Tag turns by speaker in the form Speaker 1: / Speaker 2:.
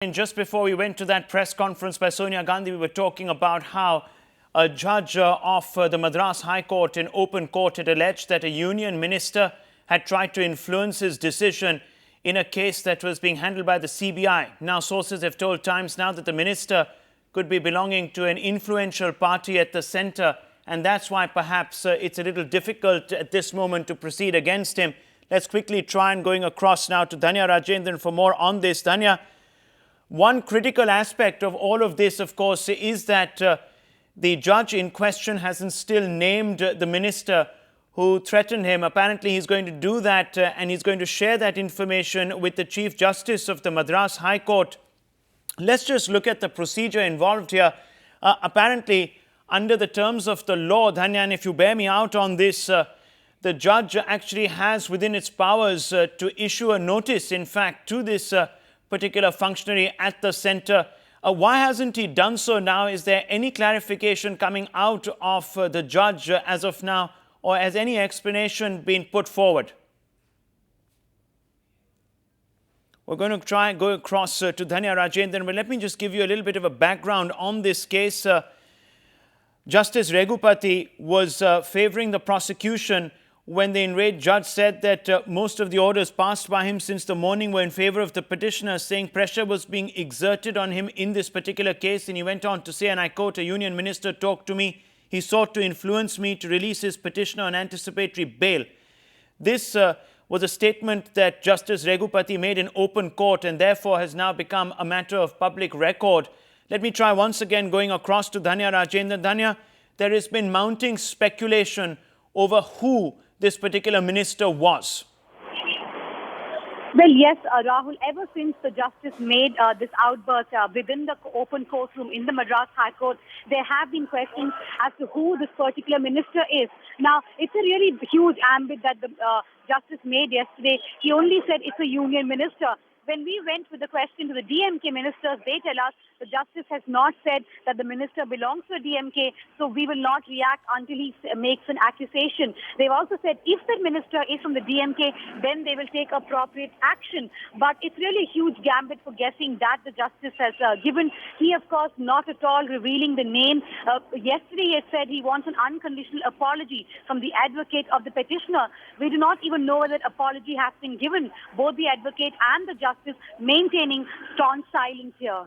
Speaker 1: And just before we went to that press conference by Sonia Gandhi, we were talking about how a judge of the Madras High Court in open court had alleged that a union minister had tried to influence his decision in a case that was being handled by the CBI. Now, sources have told Times Now that the minister could be belonging to an influential party at the centre, and that's why perhaps it's a little difficult at this moment to proceed against him. Let's quickly try and going across now to Dhanya Rajendran for more on this. Dhanya, one critical aspect of all of this, of course, is that the judge in question hasn't still named the minister who threatened him. Apparently, he's going to do that and he's going to share that information with the Chief Justice of the Madras High Court. Let's just look at the procedure involved here. Apparently, under the terms of the law, Dhanya, and if you bear me out on this, the judge actually has within its powers to issue a notice, in fact, to this particular functionary at the centre. Why hasn't he done so now? Is there any clarification coming out of the judge as of now, or has any explanation been put forward? We're going to try and go across to Dhanya Rajendran, but let me just give you a little bit of a background on this case. Justice Raghupati was favouring the prosecution when the enraged judge said that most of the orders passed by him since the morning were in favour of the petitioner, saying pressure was being exerted on him in this particular case. And he went on to say, and I quote, "A union minister talked to me. He sought to influence me to release his petitioner on anticipatory bail." This was a statement that Justice Raghupati made in open court and therefore has now become a matter of public record. Let me try once again going across to Dhanya Rajendran. Dhanya, there has been mounting speculation over who this particular minister was.
Speaker 2: Well, yes, Rahul, ever since the justice made this outburst within the open courtroom in the Madras High Court, there have been questions as to who this particular minister is. Now, it's a really huge ambit that the justice made yesterday. He only said it's a union minister. When we went with the question to the DMK ministers, they tell us the justice has not said that the minister belongs to the DMK, so we will not react until he makes an accusation. They've also said if the minister is from the DMK, then they will take appropriate action. But it's really a huge gambit for guessing that the justice has given. He, of course, not at all revealing the name. Yesterday, he said he wants an unconditional apology from the advocate of the petitioner. We do not even know whether that apology has been given. Both the advocate and the justice maintaining staunch silence here.